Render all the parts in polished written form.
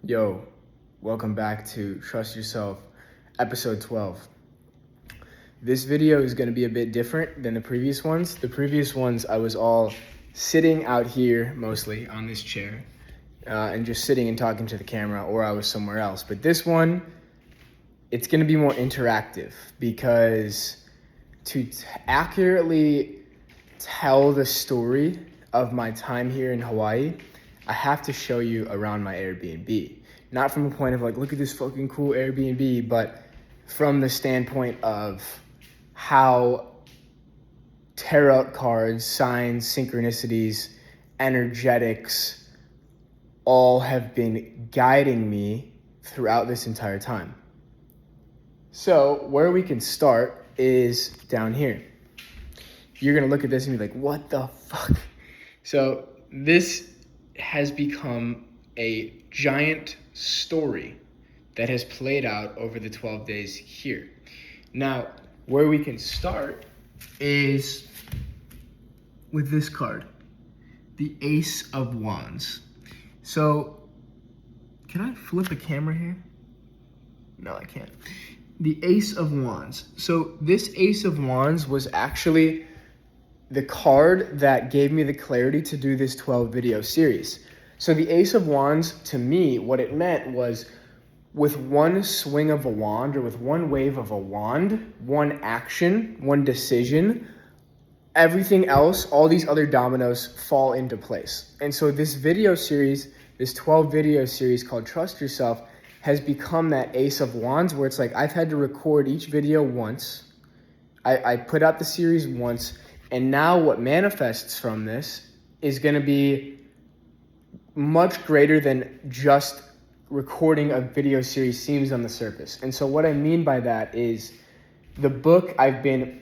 Yo, welcome back to Trust Yourself, episode 12. This video is going to be a bit different than the previous ones. The previous ones, I was all sitting out here, mostly, on this chair, and just sitting and talking to the camera, or I was somewhere else. But this one, it's going to be more interactive, because to accurately tell the story of my time here in Hawaii, I have to show you around my Airbnb. Not from a point of like, look at this fucking cool Airbnb, but from the standpoint of how tarot cards, signs, synchronicities, energetics all have been guiding me throughout this entire time. So where we can start is down here. You're gonna look at this and be like, what the fuck? So this has become a giant story that has played out over the 12 days here. Now, where we can start is with this card, the Ace of Wands. So, can I flip the camera here? No, I can't. The Ace of Wands. So this Ace of Wands was actually the card that gave me the clarity to do this 12 video series. So the Ace of Wands, to me, what it meant was with one swing of a wand or with one wave of a wand, one action, one decision, everything else, all these other dominoes fall into place. And so this video series, this 12 video series called Trust Yourself, has become that Ace of Wands where it's like I've had to record each video once. I put out the series once, and now what manifests from this is going to be much greater than just recording a video series seems on the surface. And so what I mean by that is the book I've been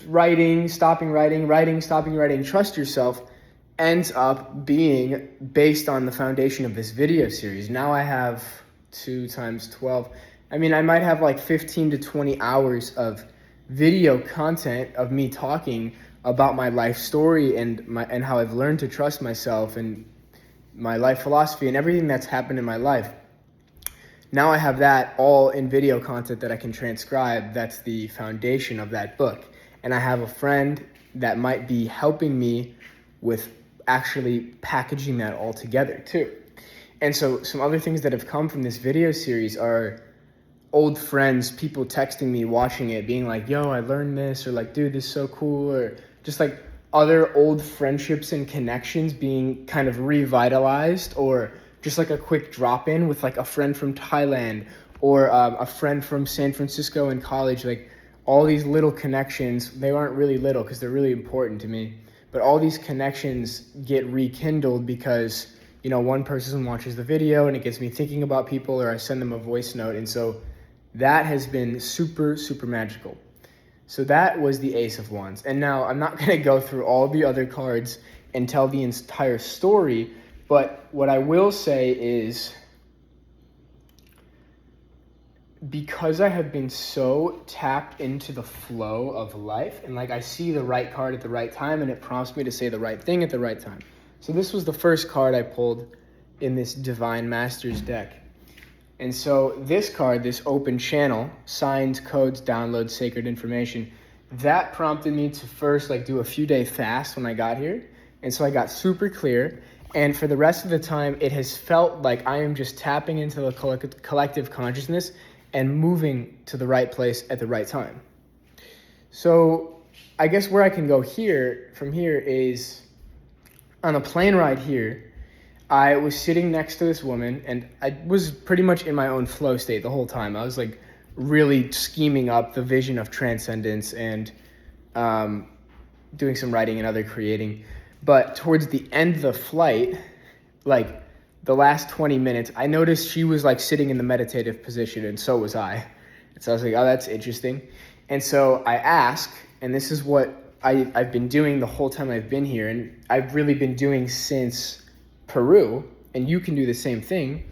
writing, stopping writing, stopping writing, Trust Yourself, ends up being based on the foundation of this video series. Now I have 2 times 12. I mean, I might have like 15 to 20 hours of video content of me talking about my life story and how I've learned to trust myself and my life philosophy and everything that's happened in my life. Now I have that all in video content that I can transcribe. That's the foundation of that book. And I have a friend that might be helping me with actually packaging that all together too. And so some other things that have come from this video series are old friends, people texting me, watching it, being like, yo, I learned this, or like, dude, this is so cool, or just like other old friendships and connections being kind of revitalized, or just like a quick drop in with like a friend from Thailand or a friend from San Francisco in college. Like all these little connections, they aren't really little because they're really important to me, but all these connections get rekindled because, you know, one person watches the video and it gets me thinking about people, or I send them a voice note. And so that has been super, super magical. So that was the Ace of Wands. And now I'm not going to go through all the other cards and tell the entire story, but what I will say is because I have been so tapped into the flow of life and like I see the right card at the right time and it prompts me to say the right thing at the right time. So this was the first card I pulled in this Divine Masters deck. And so this card, this open channel, signs, codes, downloads, sacred information, that prompted me to first like do a few day fast when I got here. And so I got super clear. And for the rest of the time, it has felt like I am just tapping into the collective consciousness and moving to the right place at the right time. So I guess where I can go from here is on a plane ride here, I was sitting next to this woman, and I was pretty much in my own flow state the whole time. I was like really scheming up the vision of transcendence and doing some writing and other creating. But towards the end of the flight, like the last 20 minutes, I noticed she was like sitting in the meditative position, and so was I. And so I was like, oh, that's interesting. And so I asked, and this is what I've been doing the whole time I've been here, and I've really been doing since Peru, and you can do the same thing.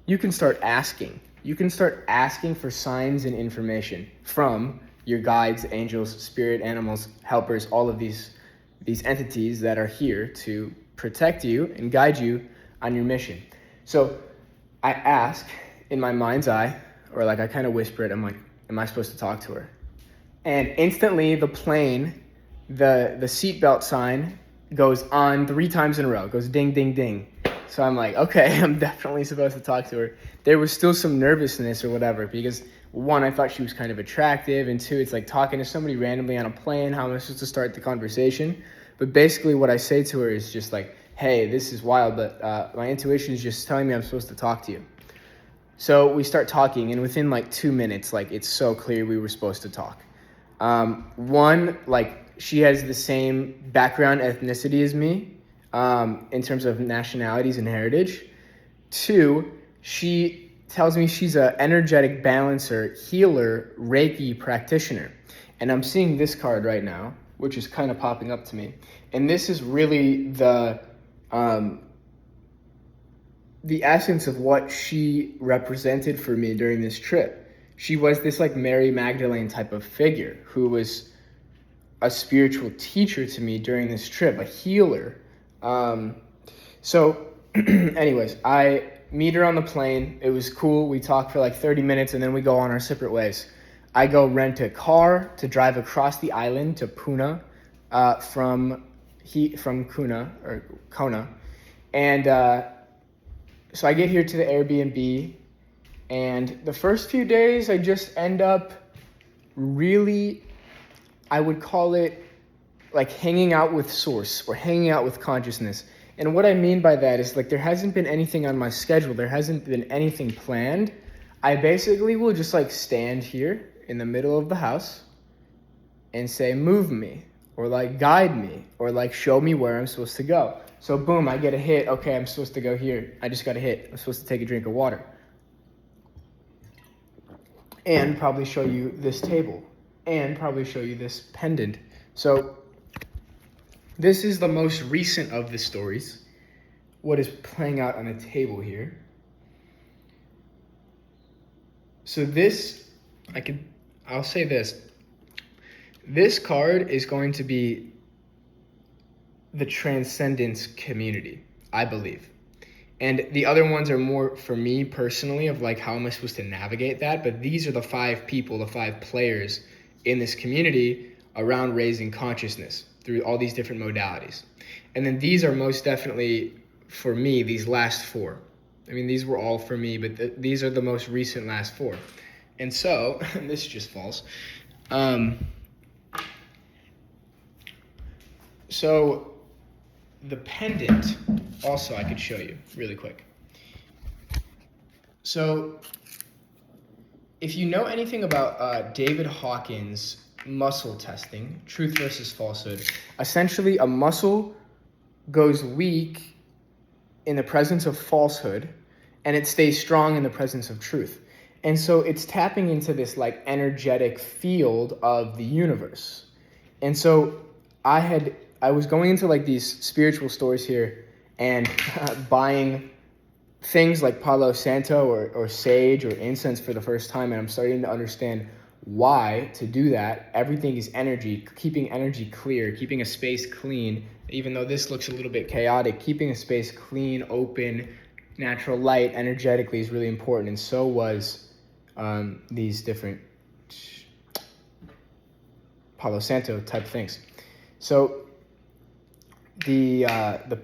You can start asking. You can start asking for signs and information from your guides, angels, spirit animals, helpers, all of these entities that are here to protect you and guide you on your mission. So I ask in my mind's eye, or like I kind of whisper it, I'm like, am I supposed to talk to her? And instantly the plane, the seatbelt sign goes on 3 times in a row. It goes ding, ding, ding. So I'm like, okay, I'm definitely supposed to talk to her. There was still some nervousness or whatever because 1, I thought she was kind of attractive, and 2, it's like talking to somebody randomly on a plane. How am I supposed to start the conversation? But basically what I say to her is just like, hey, this is wild, but my intuition is just telling me I'm supposed to talk to you. So we start talking, and within like 2 minutes, like it's so clear we were supposed to talk. 1, like she has the same background ethnicity as me in terms of nationalities and heritage. 2, she tells me she's an energetic balancer, healer, Reiki practitioner. And I'm seeing this card right now, which is kind of popping up to me. And this is really the essence of what she represented for me during this trip. She was this like Mary Magdalene type of figure who was a spiritual teacher to me during this trip, a healer. So anyways, I meet her on the plane. It was cool. We talked for like 30 minutes and then we go on our separate ways. I go rent a car to drive across the island to Puna from Kona. And so I get here to the Airbnb, and the first few days I just end up really, I would call it like hanging out with source or hanging out with consciousness. And what I mean by that is like there hasn't been anything on my schedule. There hasn't been anything planned. I basically will just like stand here in the middle of the house and say, move me, or like guide me, or like show me where I'm supposed to go. So boom, I get a hit. Okay, I'm supposed to go here. I just got a hit. I'm supposed to take a drink of water. And probably show you this table. And probably show you this pendant. So this is the most recent of the stories. What is playing out on the table here. So this, I'll say this. This card is going to be the transcendence community, I believe. And the other ones are more for me personally of like how am I supposed to navigate that. But these are the 5 people, the 5 players in this community around raising consciousness through all these different modalities. And then these are most definitely for me, these last 4. I mean, these were all for me, but these are the most recent last 4. And so, this just falls. So the pendant, also I could show you really quick. So if you know anything about David Hawkins' muscle testing, truth versus falsehood, essentially a muscle goes weak in the presence of falsehood and it stays strong in the presence of truth. And so it's tapping into this like energetic field of the universe. And so I was going into like these spiritual stores here and buying things like Palo Santo or sage or incense for the first time, and I'm starting to understand why to do that. Everything is energy, keeping energy clear, keeping a space clean. Even though this looks a little bit chaotic, keeping a space clean, open, natural light energetically is really important, and so was these different Palo Santo type things. So the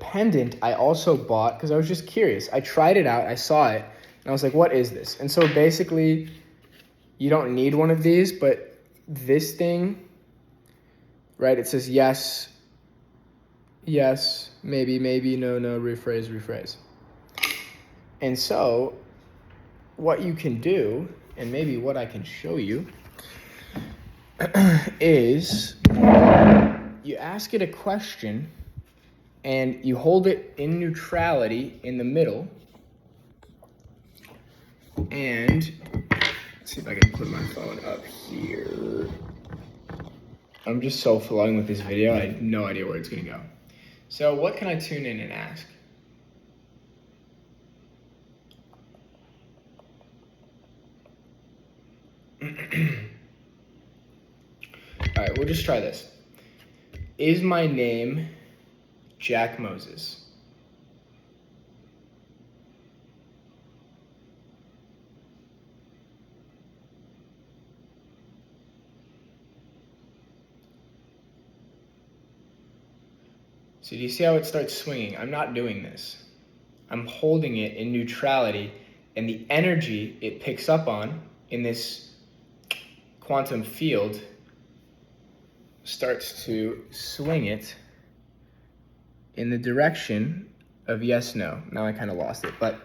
pendant I also bought because I was just curious. I tried it out, I saw it, and I was like, what is this? And so basically, you don't need one of these, but this thing, right, it says yes, yes, maybe, no, rephrase. And so what you can do, and maybe what I can show you, is you ask it a question and you hold it in neutrality in the middle. And let's see if I can put my phone up here. I'm just so flowing with this video, I have no idea where it's gonna go. So what can I tune in and ask? All right, we'll just try this. Is my name Jack Moses? So do you see how it starts swinging? I'm not doing this. I'm holding it in neutrality, and the energy it picks up on in this quantum field starts to swing it in the direction of yes, no. Now I kind of lost it, but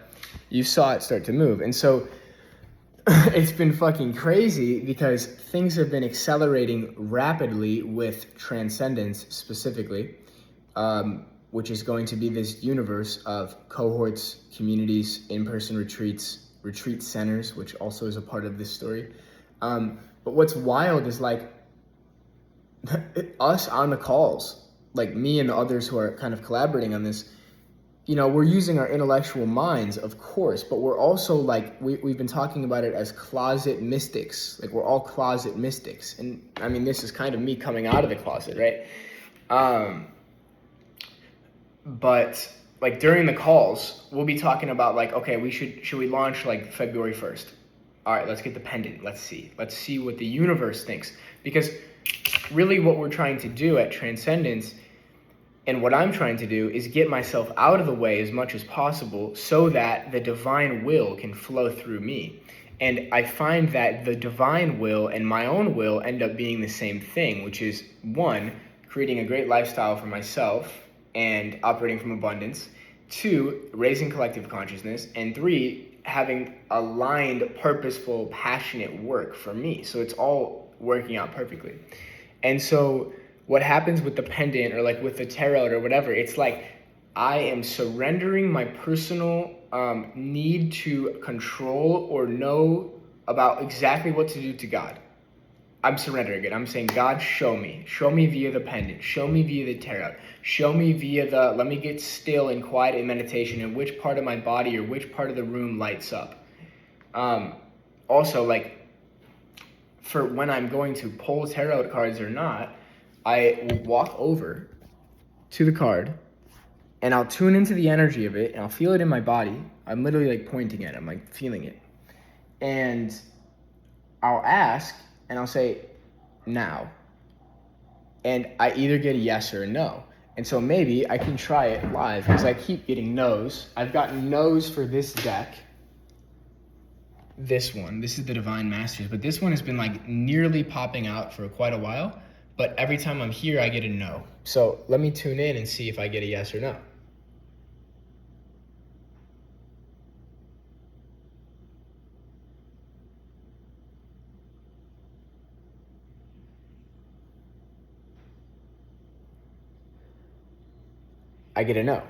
you saw it start to move. And so it's been fucking crazy because things have been accelerating rapidly with Transcendence specifically, which is going to be this universe of cohorts, communities, in-person retreats, retreat centers, which also is a part of this story. But what's wild is like us on the calls, like me and the others who are kind of collaborating on this, you know, we're using our intellectual minds, of course, but we're also like, we've been talking about it as closet mystics. Like we're all closet mystics. And I mean, this is kind of me coming out of the closet, right? But like during the calls, we'll be talking about like, okay, should we launch like February 1st? All right, let's get the pendant. Let's see what the universe thinks. Because really what we're trying to do at Transcendence, and what I'm trying to do, is get myself out of the way as much as possible so that the divine will can flow through me. And I find that the divine will and my own will end up being the same thing, which is one, creating a great lifestyle for myself and operating from abundance. Two, raising collective consciousness. And three, having aligned, purposeful, passionate work for me. So it's all working out perfectly. And so what happens with the pendant or like with the tarot or whatever, it's like I am surrendering my personal need to control or know about exactly what to do to God. I'm surrendering it. I'm saying, God, show me via the pendant, show me via the tarot, show me via let me get still and quiet in meditation, and which part of my body or which part of the room lights up. Also, like, for when I'm going to pull tarot cards or not, I will walk over to the card and I'll tune into the energy of it and I'll feel it in my body. I'm literally like pointing at it, I'm like feeling it. And I'll ask and I'll say, now. And I either get a yes or a no. And so maybe I can try it live because I keep getting no's. I've gotten no's for this deck. This one, this is the Divine Masters, but this one has been like nearly popping out for quite a while. But every time I'm here, I get a no. So let me tune in and see if I get a yes or no. I get a no.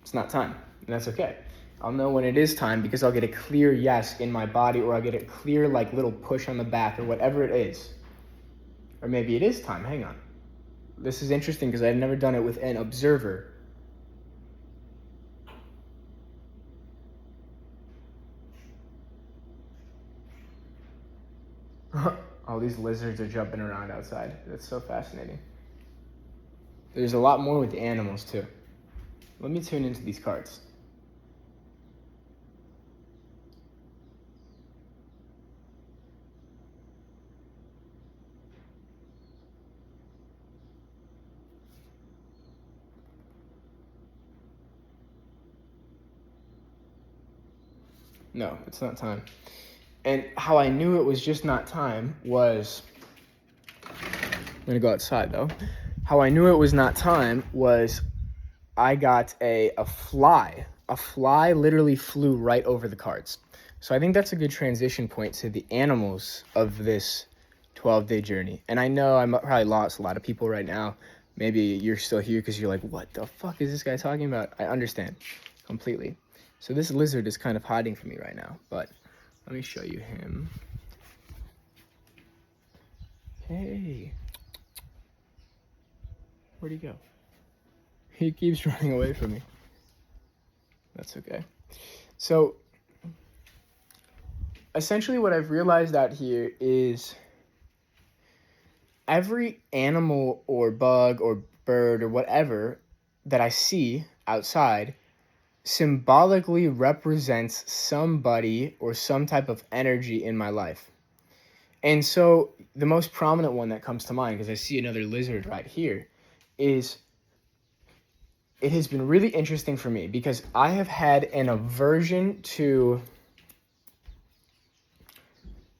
It's not time, and that's okay. I'll know when it is time because I'll get a clear yes in my body, or I'll get a clear like little push on the back or whatever it is. Or maybe it is time, hang on. This is interesting because I've never done it with an observer. All these lizards are jumping around outside. That's so fascinating. There's a lot more with the animals too. Let me tune into these cards. No, it's not time. And how I knew it was just not time was, I'm gonna go outside though. How I knew it was not time was I got a fly. A fly literally flew right over the cards. So I think that's a good transition point to the animals of this 12-day journey. And I know I probably lost a lot of people right now. Maybe you're still here because you're like, what the fuck is this guy talking about? I understand completely. So this lizard is kind of hiding from me right now, but let me show you him. Hey. Where'd he go? He keeps running away from me. That's okay. So, essentially what I've realized out here is every animal or bug or bird or whatever that I see outside symbolically represents somebody or some type of energy in my life. And so the most prominent one that comes to mind, because I see another lizard right here, is it has been really interesting for me because I have had an aversion to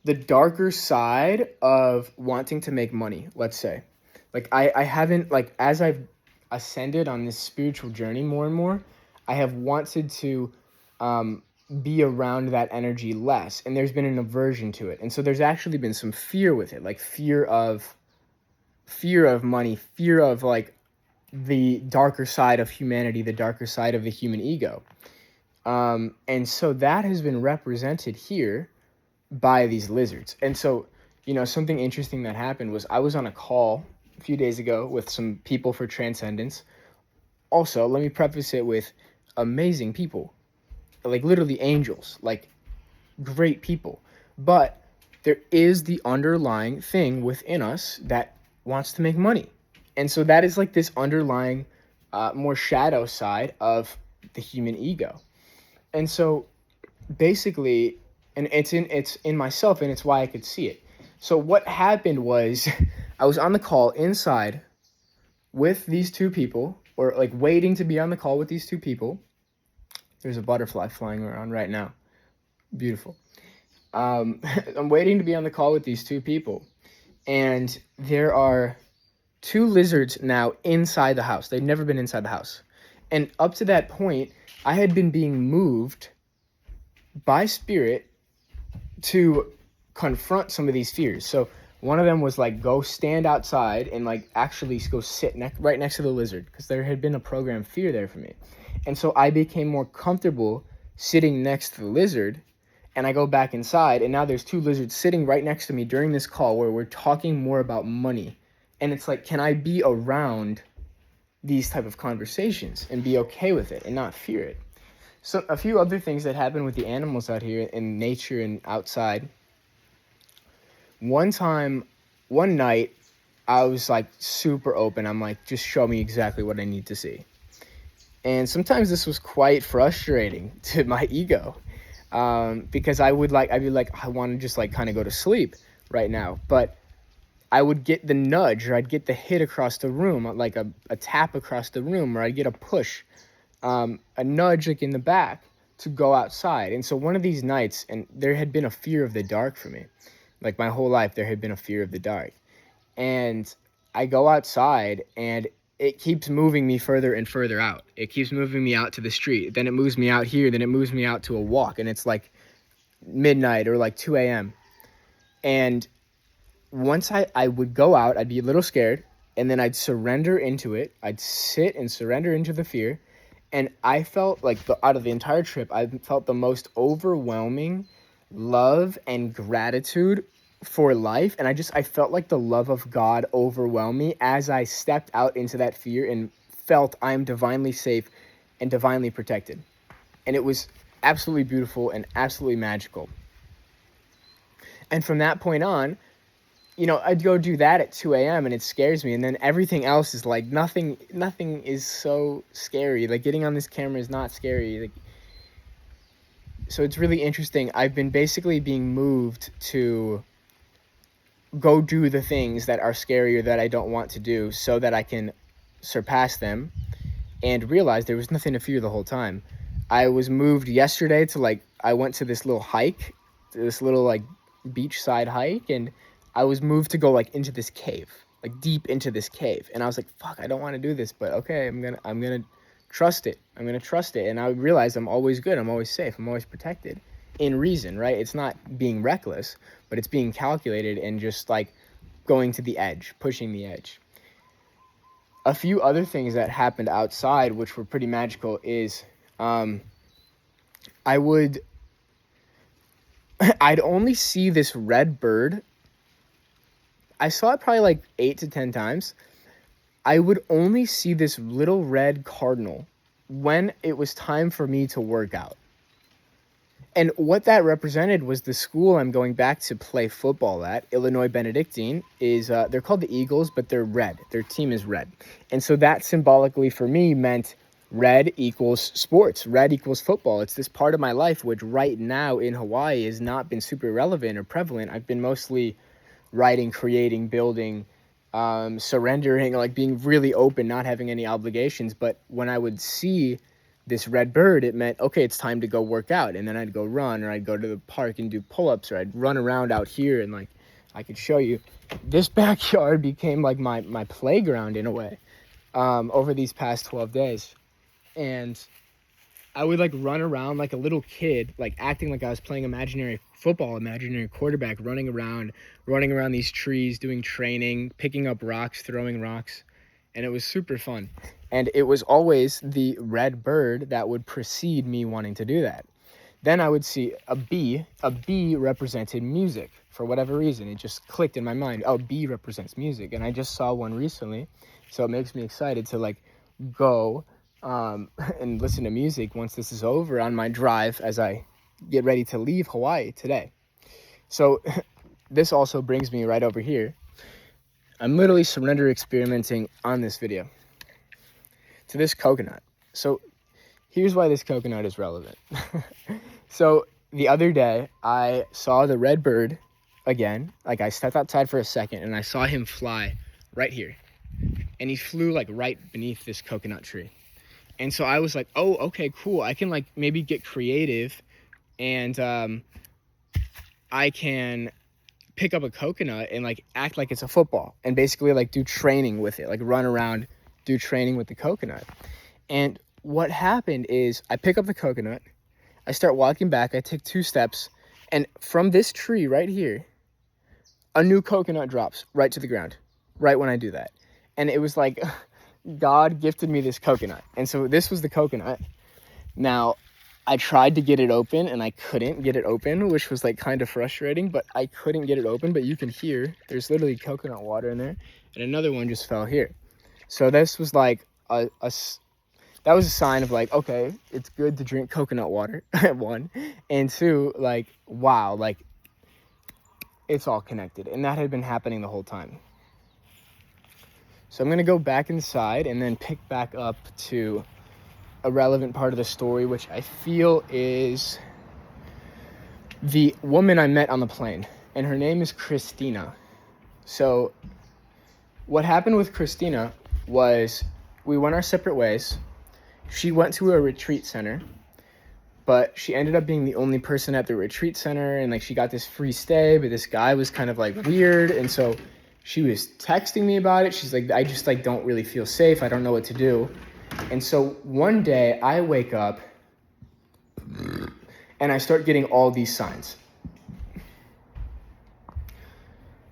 the darker side of wanting to make money, let's say. Like I haven't, like, as I've ascended on this spiritual journey more and more, I have wanted to um, be around that energy less, and there's been an aversion to it. And so there's actually been some fear with it, like fear of money, fear of like the darker side of humanity, the darker side of the human ego. And so that has been represented here by these lizards. And so, something interesting that happened was I was on a call a few days ago with some people for Transcendence. Also, let me preface it with amazing people, like literally angels, like great people. But there is the underlying thing within us that wants to make money. And so that is like this underlying, more shadow side of the human ego. And so basically, and it's in myself, and it's why I could see it. So what happened was I was on the call inside with these two people, or like waiting to be on the call with these two people. There's a butterfly flying around right now. Beautiful. I'm waiting to be on the call with these two people, and there are two lizards now inside the house. They've never been inside the house. And up to that point, I had been being moved by spirit to confront some of these fears. So one of them was like, go stand outside and like actually go sit right next to the lizard, because there had been a programmed fear there for me. And so I became more comfortable sitting next to the lizard, and I go back inside, and now there's two lizards sitting right next to me during this call where we're talking more about money. And it's like, can I be around these type of conversations and be okay with it and not fear it? So a few other things that happen with the animals out here in nature and outside. One night, I was like super open. I'm like, just show me exactly what I need to see. And sometimes this was quite frustrating to my ego, because I'd be like, I want to just like kind of go to sleep right now. But I would get the nudge, or I'd get the hit across the room, like a tap across the room, or I'd get a push, a nudge like in the back to go outside. And so one of these nights, and there had been a fear of the dark for me. Like my whole life, there had been a fear of the dark. And I go outside, and it keeps moving me further and further out. It keeps moving me out to the street. Then it moves me out here. Then it moves me out to a walk. And it's like midnight or like 2 a.m. And once I would go out, I'd be a little scared. And then I'd surrender into it. I'd sit and surrender into the fear. And I felt like out of the entire trip, I felt the most overwhelming love and gratitude for life. And I felt like the love of God overwhelm me as I stepped out into that fear and felt I'm divinely safe and divinely protected. And it was absolutely beautiful and absolutely magical. And from that point on, I'd go do that at 2 a.m. and it scares me. And then everything else is like, nothing is so scary. Like getting on this camera is not scary. Like, so it's really interesting. I've been basically being moved to go do the things that are scary or that I don't want to do, so that I can surpass them and realize there was nothing to fear the whole time. I was moved yesterday to I went to this little hike, this little like beachside hike, and I was moved to go into this cave, deep into this cave. And I was like, fuck, I don't want to do this, but okay, I'm gonna trust it. I'm gonna trust it. And I realized I'm always good. I'm always safe. I'm always protected in reason, right? It's not being reckless, but it's being calculated and just going to the edge, pushing the edge. A few other things that happened outside, which were pretty magical, is I'd only see this red bird. I saw it probably 8 to 10 times. I would only see this little red cardinal when it was time for me to work out. And what that represented was the school I'm going back to play football at, Illinois Benedictine, is they're called the Eagles, but they're red. Their team is red. And so that symbolically for me meant red equals sports. Red equals football. It's this part of my life which right now in Hawaii has not been super relevant or prevalent. I've been mostly writing, creating, building, surrendering, like being really open, not having any obligations. But when I would see this red bird, it meant, okay, it's time to go work out. And then I'd go run, or I'd go to the park and do pull-ups, or I'd run around out here. And like, I could show you, this backyard became like my playground in a way, over these past 12 days. And I would like run around like a little kid, like acting like I was playing imaginary football, imaginary quarterback, running around these trees, doing training, picking up rocks, throwing rocks. And it was super fun. And it was always the red bird that would precede me wanting to do that. Then I would see a bee. A bee represented music for whatever reason. It just clicked in my mind. Oh, bee represents music. And I just saw one recently. So it makes me excited to like go and listen to music once this is over on my drive as I get ready to leave Hawaii today. So this also brings me right over here. I'm literally surrender experimenting on this video to this coconut. So here's why this coconut is relevant. So the other day I saw the red bird again. Like I stepped outside for a second and I saw him fly right here. And he flew like right beneath this coconut tree. And so I was like, oh, okay, cool. I can like maybe get creative and I can pick up a coconut and like act like it's a football and basically like do training with it, like run around, do training with the coconut. And what happened is I pick up the coconut, I start walking back, I take 2 steps, and from this tree right here, a new coconut drops right to the ground, right when I do that. And it was like God gifted me this coconut. And so this was the coconut. Now, I tried to get it open and I couldn't get it open, which was like kind of frustrating, but I couldn't get it open. But you can hear there's literally coconut water in there, and another one just fell here. So this was like that was a sign of like, okay, it's good to drink coconut water, 1, and 2, like, wow, like it's all connected. And that had been happening the whole time. So I'm going to go back inside and then pick back up to a relevant part of the story, which I feel is the woman I met on the plane. And her name is Christina. So what happened with Christina was we went our separate ways. She went to a retreat center, but she ended up being the only person at the retreat center. And like she got this free stay, but this guy was kind of like weird. And so she was texting me about it. She's like, I just like don't really feel safe. I don't know what to do. And so one day I wake up and I start getting all these signs.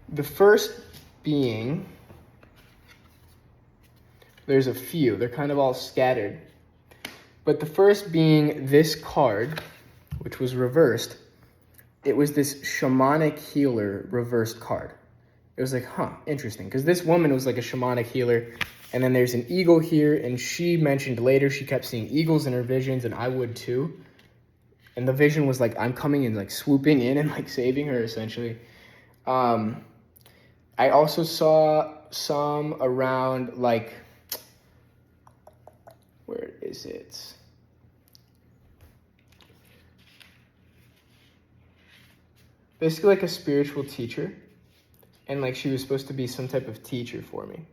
The first being, there's a few. They're kind of all scattered. But the first being this card, which was reversed. It was this shamanic healer reversed card. It was like, interesting. Because this woman was like a shamanic healer. And then there's an eagle here. And she mentioned later she kept seeing eagles in her visions. And I would too. And the vision was like, I'm coming and like swooping in and like saving her essentially. I also saw some around like, where is it? Basically like a spiritual teacher. And like she was supposed to be some type of teacher for me.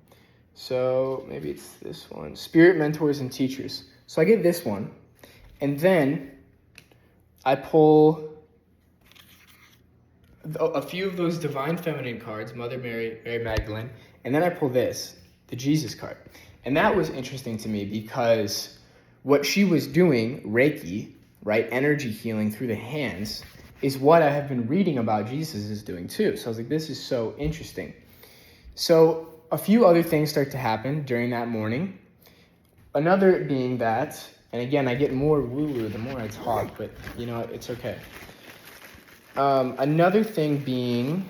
So maybe it's this one. Spirit mentors and teachers. So I get this one. And then I pull a few of those divine feminine cards, Mother Mary, Mary Magdalene. And then I pull this, the Jesus card. And that was interesting to me because what she was doing, Reiki, right, energy healing through the hands, is what I have been reading about Jesus is doing too. So I was like, this is so interesting. So a few other things start to happen during that morning. Another being that, and again, I get more woo-woo the more I talk, but you know, it's okay. Another thing being,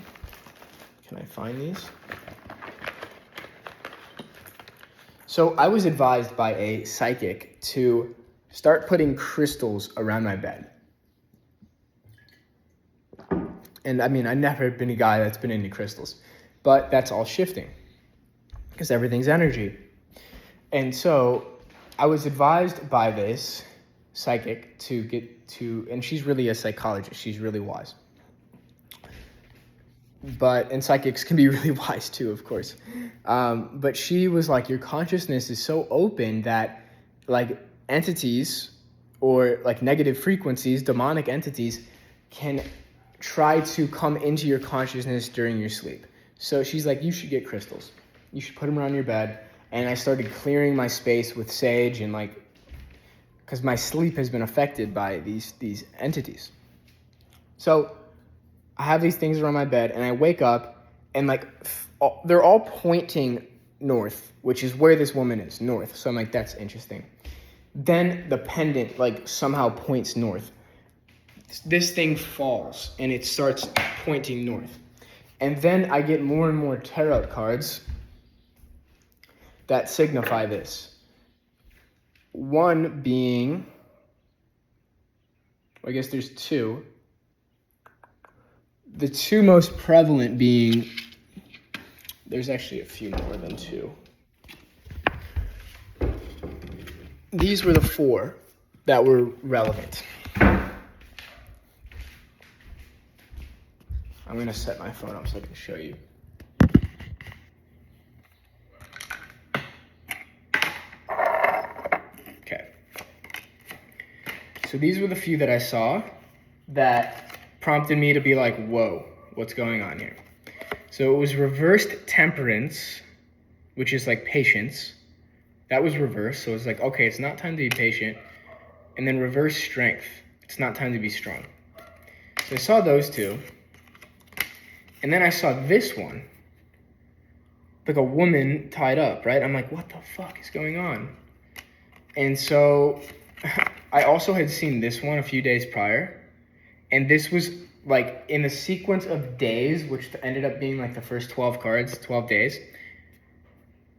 can I find these? So I was advised by a psychic to start putting crystals around my bed. And I mean, I've never been a guy that's been into crystals, but that's all shifting because everything's energy. And so I was advised by this psychic to get to, and she's really a psychologist. She's really wise. and psychics can be really wise too, of course. But she was like, your consciousness is so open that like entities or like negative frequencies, demonic entities, can try to come into your consciousness during your sleep. So she's like, you should get crystals. You should put them around your bed. And I started clearing my space with sage and like, because my sleep has been affected by these entities. So I have these things around my bed, and I wake up, and like they're all pointing north, which is where this woman is, north. So I'm like, that's interesting. Then the pendant like somehow points north. This thing falls, and it starts pointing north. And then I get more and more tarot cards that signify this. One being, I guess there's two. The two most prevalent being, there's actually a few more than two. These were the four that were relevant. I'm going to set my phone up so I can show you. Okay. So these were the few that I saw that prompted me to be like, whoa, what's going on here? So it was reversed temperance, which is like patience. That was reversed. So it's like, okay, it's not time to be patient. And then reverse strength. It's not time to be strong. So I saw those two. And then I saw this one. Like a woman tied up, right? I'm like, what the fuck is going on? And so I also had seen this one a few days prior. And this was like in the sequence of days, which ended up being like the first 12 cards, 12 days.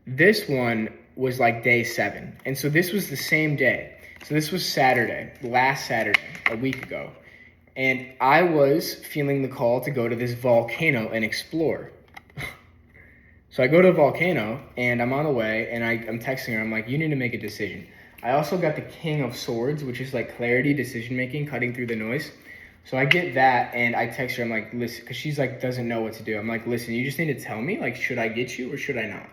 This one was like day 7. And so this was the same day. So this was Saturday, last Saturday, a week ago. And I was feeling the call to go to this volcano and explore. So I go to the volcano and I'm on the way and I'm texting her. I'm like, you need to make a decision. I also got the King of Swords, which is like clarity, decision-making, cutting through the noise. So I get that and I text her. I'm like, listen, because she's like, doesn't know what to do. I'm like, listen, you just need to tell me, like, should I get you or should I not?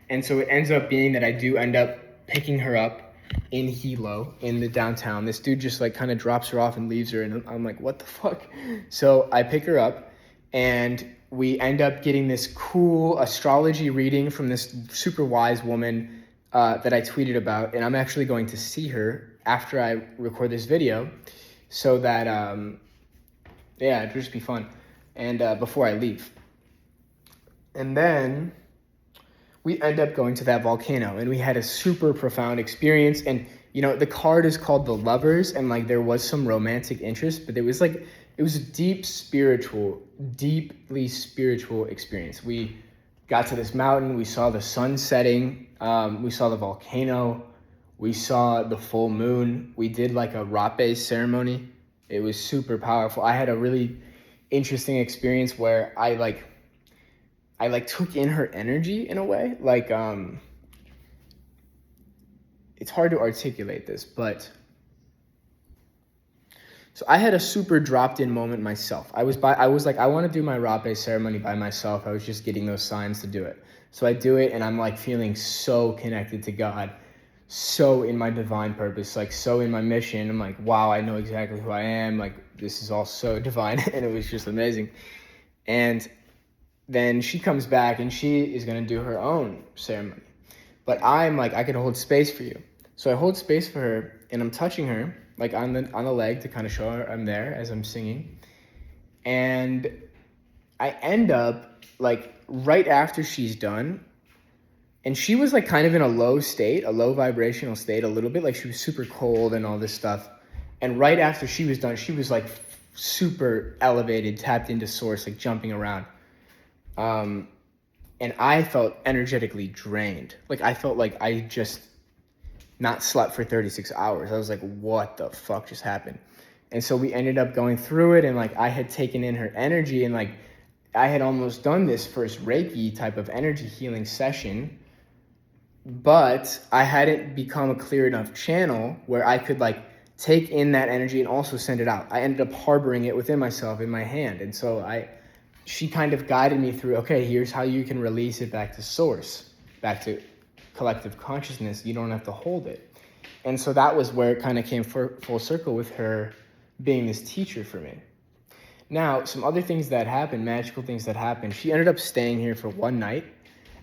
And so it ends up being that I do end up picking her up in Hilo, in the downtown. This dude just like kind of drops her off and leaves her. And I'm like, what the fuck? So I pick her up and we end up getting this cool astrology reading from this super wise woman that I tweeted about. And I'm actually going to see her after I record this video so that, yeah, it'd just be fun. And before I leave. And then we end up going to that volcano and we had a super profound experience. And, you know, the card is called The Lovers and like there was some romantic interest, but it was a deeply spiritual experience. We got to this mountain, we saw the sun setting, we saw the volcano, we saw the full moon. We did like a rapé ceremony. It was super powerful. I had a really interesting experience where I took in her energy in a way. Like, it's hard to articulate this, but so I had a super dropped in moment myself. I was like, I want to do my rapé ceremony by myself. I was just getting those signs to do it. So I do it and I'm like feeling so connected to God, so in my divine purpose, like so in my mission. I'm like, wow, I know exactly who I am. Like, this is all so divine. And it was just amazing. And then she comes back and she is going to do her own ceremony. But I'm like, I can hold space for you. So I hold space for her and I'm touching her like on the leg to kind of show her I'm there as I'm singing. And I end up like right after she's done, and she was like kind of in a low state, a low vibrational state a little bit, like she was super cold and all this stuff. And right after she was done, she was like super elevated, tapped into source, like jumping around. And I felt energetically drained. Like I felt like I just not slept for 36 hours. I was like, what the fuck just happened? And so we ended up going through it and like I had taken in her energy and like I had almost done this first Reiki type of energy healing session, but I hadn't become a clear enough channel where I could like take in that energy and also send it out. I ended up harboring it within myself in my hand. And so she kind of guided me through, okay, here's how you can release it back to source, back to collective consciousness. You don't have to hold it. And so that was where it kind of came full circle with her being this teacher for me. Now, some other things that happened, magical things that happened, she ended up staying here for one night.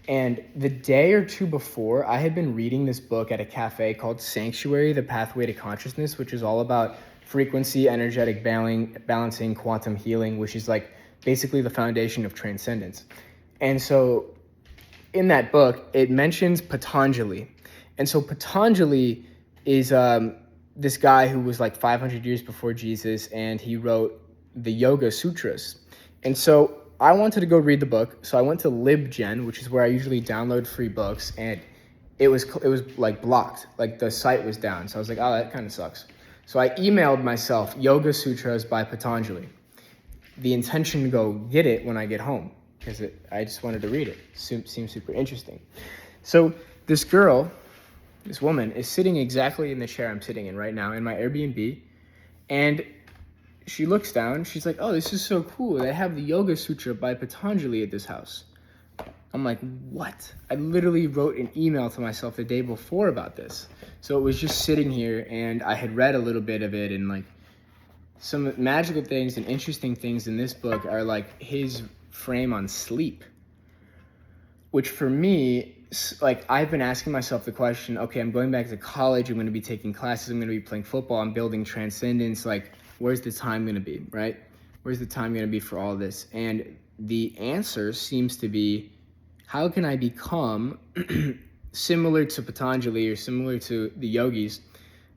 And the day or two before, I had been reading this book at a cafe called Sanctuary, The Pathway to Consciousness, which is all about frequency, energetic balancing, quantum healing, which is like basically the foundation of transcendence. And so in that book, it mentions Patanjali. And so Patanjali is this guy who was like 500 years before Jesus, and he wrote the Yoga Sutras. And so I wanted to go read the book, so I went to LibGen, which is where I usually download free books, and it was like blocked, like the site was down. So I was like, oh, that kind of sucks. So I emailed myself Yoga Sutras by Patanjali. The intention to go get it when I get home, because I just wanted to read it. Seemed super interesting. So this woman is sitting exactly in the chair I'm sitting in right now in my Airbnb, and she looks down, she's like, oh, this is so cool. They have the Yoga Sutra by Patanjali at this house. I'm like, what? I literally wrote an email to myself the day before about this. So it was just sitting here, and I had read a little bit of it, and like some magical things and interesting things in this book are like his frame on sleep, which for me, like I've been asking myself the question, okay, I'm going back to college, I'm going to be taking classes, I'm going to be playing football, I'm building transcendence, like where's the time going to be, right? Where's the time going to be for all this? And the answer seems to be, how can I become similar to Patanjali or similar to the yogis,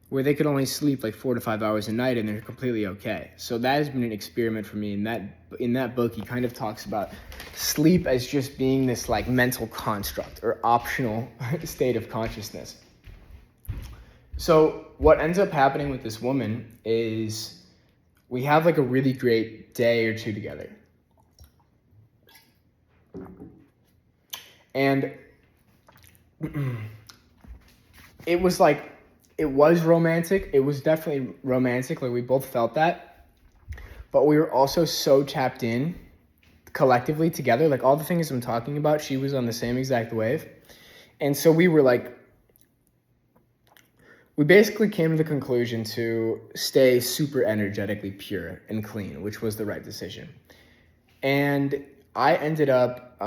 where they could only sleep like 4 to 5 hours a night and they're completely okay? So that has been an experiment for me. And in that book, he kind of talks about sleep as just being this like mental construct or optional state of consciousness. So what ends up happening with this woman is we have like a really great day or two together. And it was romantic. It was definitely romantic. Like we both felt that. But we were also so tapped in collectively together. Like all the things I'm talking about, she was on the same exact wave. And so we were like, we basically came to the conclusion to stay super energetically pure and clean, which was the right decision. And I ended up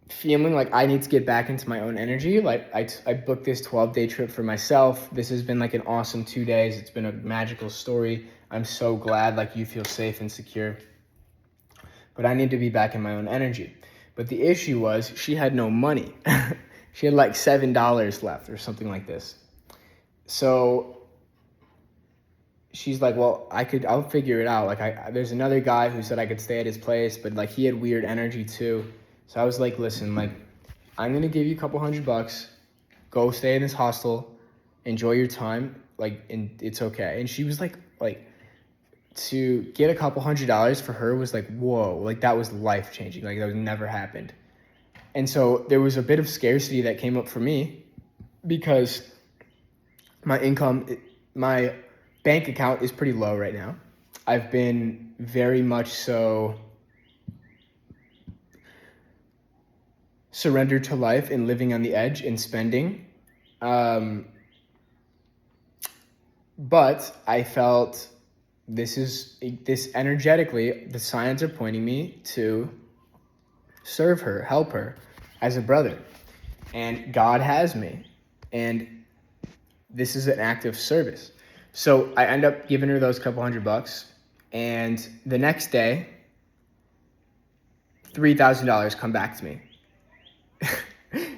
feeling like I need to get back into my own energy. Like I booked this 12-day trip for myself. This has been like an awesome 2 days. It's been a magical story. I'm so glad like you feel safe and secure. But I need to be back in my own energy. But the issue was she had no money. She had like $7 left or something like this. So she's like, well, I'll figure it out. Like there's another guy who said I could stay at his place, but like he had weird energy too. So I was like, listen, like I'm going to give you a couple $100. Go stay in this hostel. Enjoy your time. Like, and it's okay. And she was like, to get a couple $100 for her was like, whoa, like that was life changing. Like that was never happened. And so there was a bit of scarcity that came up for me because my bank account is pretty low right now. I've been very much so surrendered to life and living on the edge and spending. But I felt this energetically, the signs are pointing me to serve her, help her as a brother. And God has me. And this is an act of service. So I end up giving her those couple $100. And the next day, $3,000 come back to me.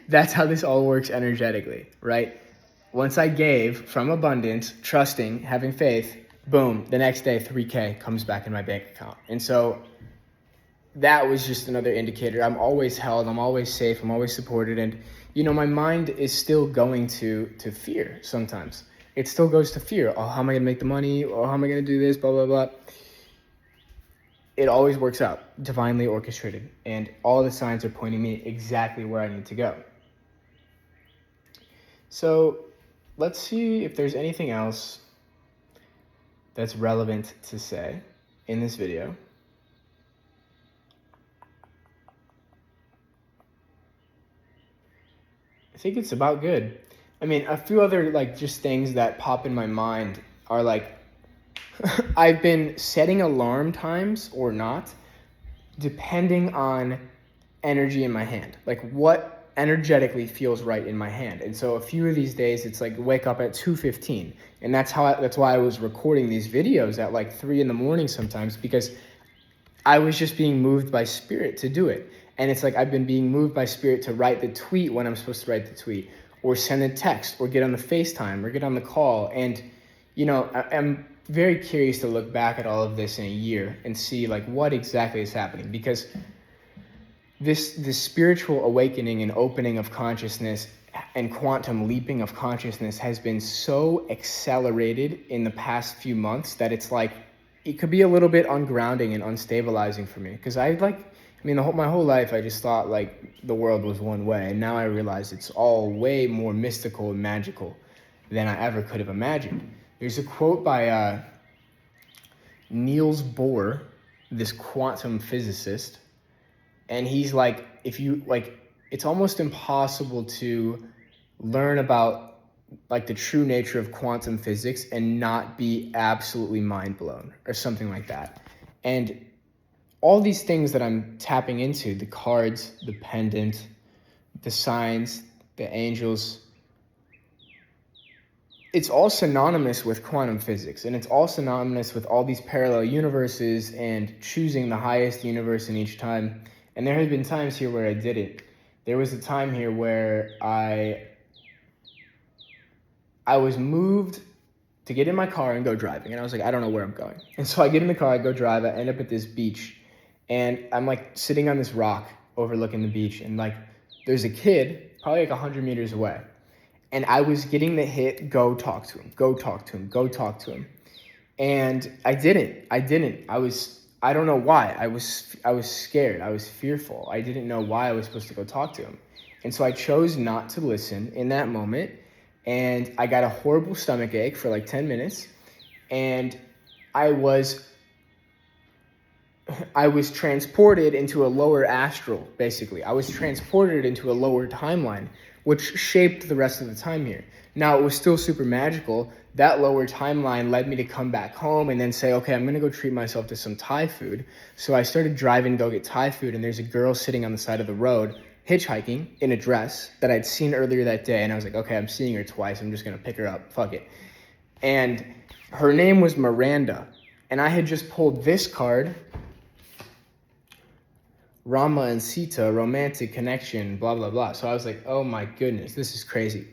That's how this all works energetically, right? Once I gave from abundance, trusting, having faith, boom, the next day, $3K comes back in my bank account. And so that was just another indicator. I'm always held, I'm always safe, I'm always supported. And, you know, my mind is still going to fear sometimes. It still goes to fear. Oh, how am I going to make the money? Or how am I going to do this? Blah, blah, blah. It always works out, divinely orchestrated. And all the signs are pointing me exactly where I need to go. So let's see if there's anything else that's relevant to say in this video. I think it's about good. I mean, a few other like just things that pop in my mind are like I've been setting alarm times or not, depending on energy in my hand, like what energetically feels right in my hand. And so a few of these days it's like wake up at 2:15, and that's why I was recording these videos at like 3 in the morning sometimes, because I was just being moved by spirit to do it. And it's like I've been being moved by spirit to write the tweet when I'm supposed to write the tweet, or send a text, or get on the FaceTime, or get on the call. And I'm very curious to look back at all of this in a year and see like what exactly is happening, because this spiritual awakening and opening of consciousness and quantum leaping of consciousness has been so accelerated in the past few months that it's like it could be a little bit ungrounding and unstabilizing for me, because my whole life I just thought like the world was one way, and now I realize it's all way more mystical and magical than I ever could have imagined. There's a quote by Niels Bohr, this quantum physicist, and he's like, if you like, it's almost impossible to learn about like the true nature of quantum physics and not be absolutely mind blown, or something like that. And all these things that I'm tapping into, the cards, the pendant, the signs, the angels, it's all synonymous with quantum physics, and it's all synonymous with all these parallel universes and choosing the highest universe in each time. And there have been times here where I didn't. There was a time here where I was moved to get in my car and go driving, and I was like, I don't know where I'm going. And so I get in the car, I go drive, I end up at this beach, and I'm like sitting on this rock overlooking the beach, and like there's a kid probably like 100 meters away. And I was getting the hit, go talk to him, go talk to him, go talk to him. And I didn't. I don't know why. I was scared. I was fearful. I didn't know why I was supposed to go talk to him. And so I chose not to listen in that moment. And I got a horrible stomach ache for like 10 minutes. And I was transported into a lower astral, basically. I was transported into a lower timeline, which shaped the rest of the time here. Now, it was still super magical. That lower timeline led me to come back home and then say, okay, I'm gonna go treat myself to some Thai food. So I started driving to go get Thai food, and there's a girl sitting on the side of the road, hitchhiking in a dress that I'd seen earlier that day. And I was like, okay, I'm seeing her twice. I'm just gonna pick her up, fuck it. And her name was Miranda. And I had just pulled this card, Rama and Sita, romantic connection, blah, blah, blah. So I was like, oh my goodness, this is crazy.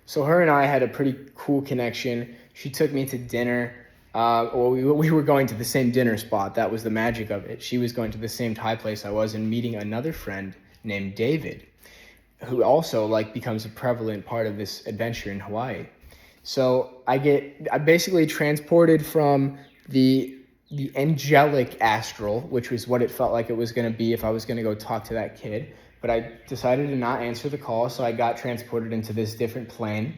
So her and I had a pretty cool connection. She took me to dinner. We were going to the same dinner spot. That was the magic of it. She was going to the same Thai place I was, and meeting another friend named David, who also like becomes a prevalent part of this adventure in Hawaii. So I basically transported from the angelic astral, which was what it felt like it was going to be if I was going to go talk to that kid. But I decided to not answer the call, so I got transported into this different plane.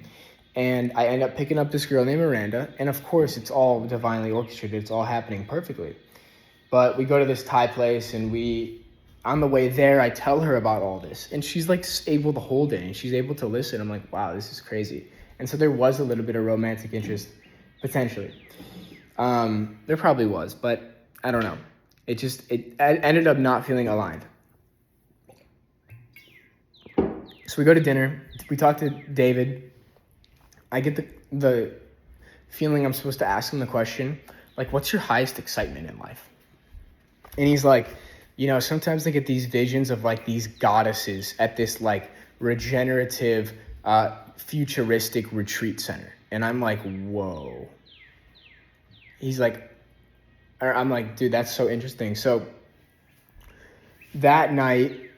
And I end up picking up this girl named Miranda. And of course, it's all divinely orchestrated. It's all happening perfectly. But we go to this Thai place, and on the way there, I tell her about all this. And she's like able to hold it, and she's able to listen. I'm like, wow, this is crazy. And so there was a little bit of romantic interest, potentially. There probably was, but I don't know. It ended up not feeling aligned. So we go to dinner. We talk to David. I get the feeling I'm supposed to ask him the question, like, what's your highest excitement in life? And he's like, sometimes I get these visions of like these goddesses at this like regenerative, futuristic retreat center. And I'm like, whoa. He's like, I'm like, dude, that's so interesting. So that night,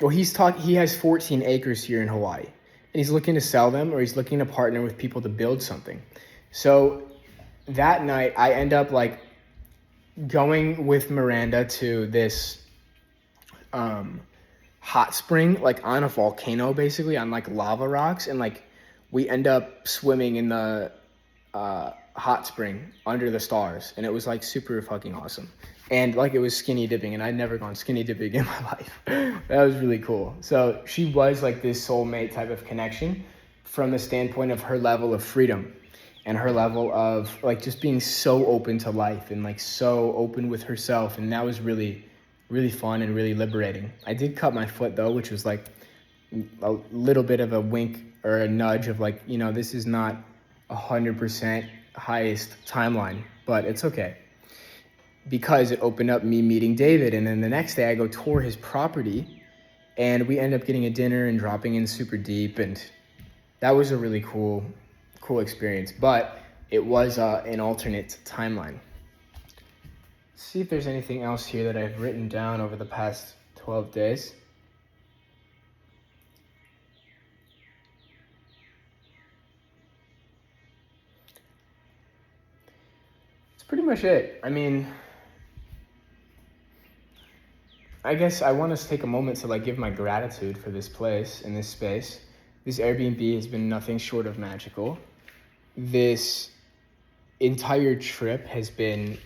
he has 14 acres here in Hawaii, and he's looking to sell them, or he's looking to partner with people to build something. So that night I end up like going with Miranda to this hot spring, like on a volcano, basically on like lava rocks. And like we end up swimming in the hot spring under the stars, and it was like super fucking awesome. And like it was skinny dipping, and I'd never gone skinny dipping in my life. That was really cool. So she was like this soulmate type of connection from the standpoint of her level of freedom and her level of like just being so open to life and like so open with herself. And that was really, really fun and really liberating. I did cut my foot though, which was like a little bit of a wink or a nudge of like, you know, this is not 100% highest timeline, but it's okay, because it opened up me meeting David. And then the next day I go tour his property, and we end up getting a dinner and dropping in super deep, and that was a really cool experience. But it was an alternate timeline. Let's see if there's anything else here that I've written down over the past 12 days. That's pretty much it. I mean, I guess I want to take a moment to like give my gratitude for this place and this space. This Airbnb has been nothing short of magical. This entire trip has been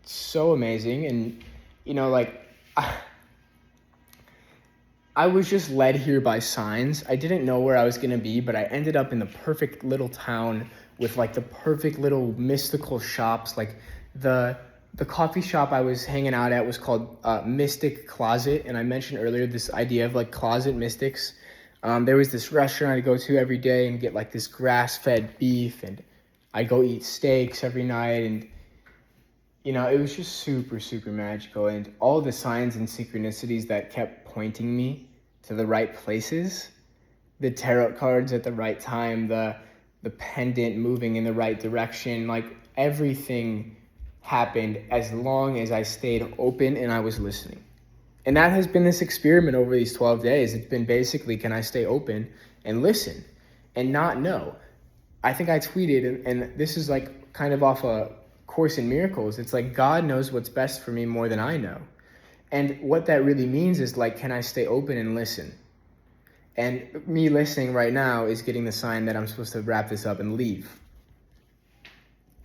so amazing. And, you know, like I was just led here by signs. I didn't know where I was going to be, but I ended up in the perfect little town with like the perfect little mystical shops. Like the coffee shop I was hanging out at was called Mystic Closet. And I mentioned earlier this idea of like closet mystics. There was this restaurant I go to every day and get like this grass-fed beef, and I go eat steaks every night. And, you know, it was just super, super magical. And all the signs and synchronicities that kept pointing me to the right places, the tarot cards at the right time, the pendant moving in the right direction, like everything happened as long as I stayed open and I was listening. And that has been this experiment over these 12 days. It's been basically, can I stay open and listen and not know? I think I tweeted, and this is like kind of off a Course in Miracles. It's like God knows what's best for me more than I know. And what that really means is like, can I stay open and listen? And me listening right now is getting the sign that I'm supposed to wrap this up and leave.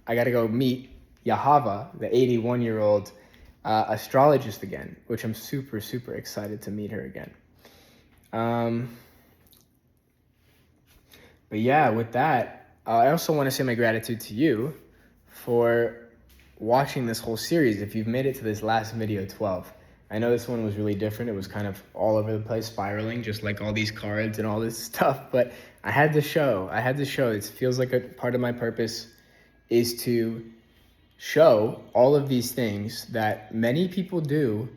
I got to go meet Yahava, the 81-year-old astrologist again, which I'm super, super excited to meet her again. But yeah, with that, I also want to say my gratitude to you for watching this whole series. If you've made it to this last video 12, I know this one was really different. It was kind of all over the place, spiraling, just like all these cards and all this stuff. But I had to show. It feels like a part of my purpose is to show all of these things that many people do,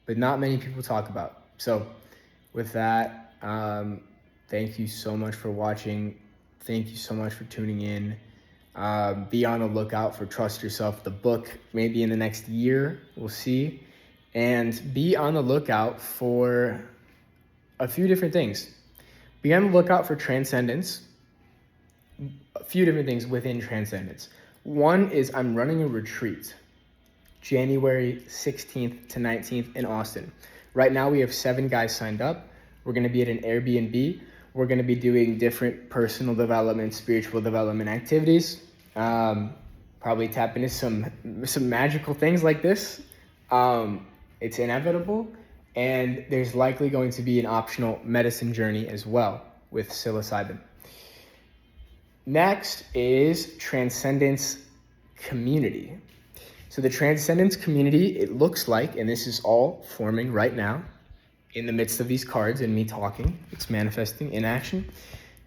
but not many people talk about. So with that, thank you so much for watching. Thank you so much for tuning in. Be on the lookout for Trust Yourself, the book, maybe in the next year, we'll see. And be on the lookout for a few different things. Be on the lookout for transcendence, a few different things within transcendence. One is I'm running a retreat, January 16th to 19th in Austin. Right now we have 7 guys signed up. We're going to be at an Airbnb. We're going to be doing different personal development, spiritual development activities. Probably tap into some magical things like this. It's inevitable. And there's likely going to be an optional medicine journey as well with psilocybin. Next is Transcendence Community. So the Transcendence Community, it looks like, and this is all forming right now in the midst of these cards and me talking, it's manifesting in action.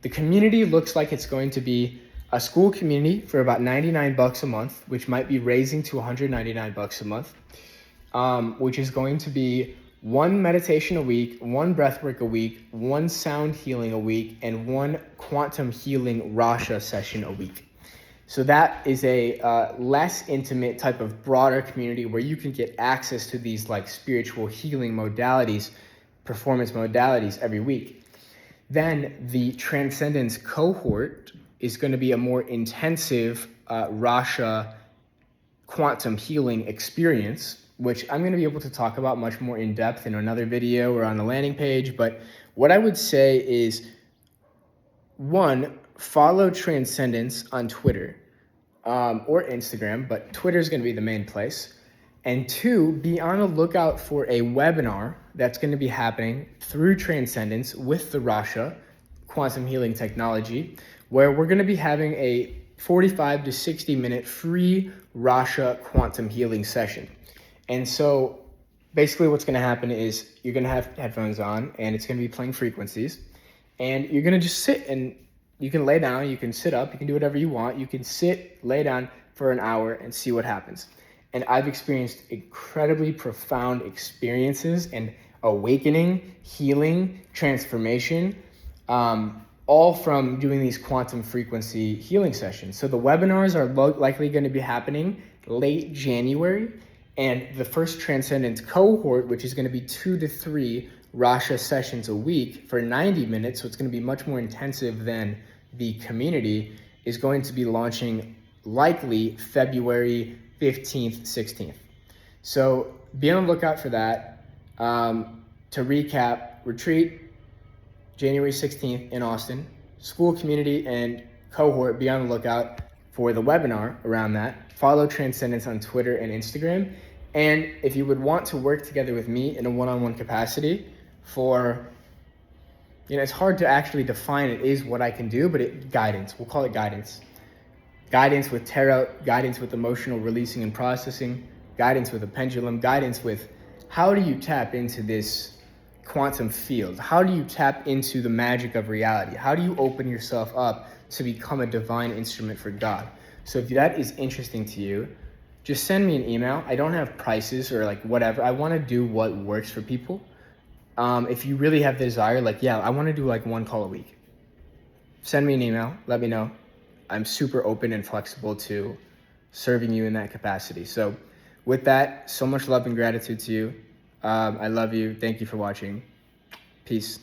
The community looks like it's going to be a school community for about $99 a month, which might be raising to $199 a month, which is going to be 1 meditation a week, 1 breathwork a week, 1 sound healing a week, and 1 quantum healing Rasha session a week. So that is a less intimate type of broader community where you can get access to these like spiritual healing modalities, performance modalities every week. Then the Transcendence cohort is going to be a more intensive Rasha quantum healing experience, which I'm going to be able to talk about much more in depth in another video or on the landing page. But what I would say is, 1, follow Transcendence on Twitter. or Instagram, but Twitter is going to be the main place. And 2, be on the lookout for a webinar that's going to be happening through Transcendence with the Rasha quantum healing technology, where we're going to be having a 45 to 60 minute free Rasha quantum healing session. And so basically what's going to happen is you're going to have headphones on and it's going to be playing frequencies, and you're going to just sit, and you can lay down, you can sit up, you can do whatever you want. You can sit, lay down for an hour and see what happens. And I've experienced incredibly profound experiences and awakening, healing, transformation, all from doing these quantum frequency healing sessions. So the webinars are likely going to be happening late January, and the first Transcendence cohort, which is going to be 2 to 3 Rasha sessions a week for 90 minutes, so it's going to be much more intensive than the community, is going to be launching likely February 15th, 16th. So be on the lookout for that. To recap, retreat, January 16th in Austin. School, community, and cohort, be on the lookout for the webinar around that. Follow Transcendence on Twitter and Instagram. And if you would want to work together with me in a one-on-one capacity for, it's hard to actually define it is what I can do, but guidance, we'll call it guidance. Guidance with tarot, guidance with emotional releasing and processing, guidance with a pendulum, guidance with how do you tap into this quantum field? How do you tap into the magic of reality? How do you open yourself up to become a divine instrument for God? So if that is interesting to you, just send me an email. I don't have prices or whatever. I want to do what works for people. If you really have the desire, I want to do one call a week. Send me an email. Let me know. I'm super open and flexible to serving you in that capacity. So with that, so much love and gratitude to you. I love you. Thank you for watching. Peace.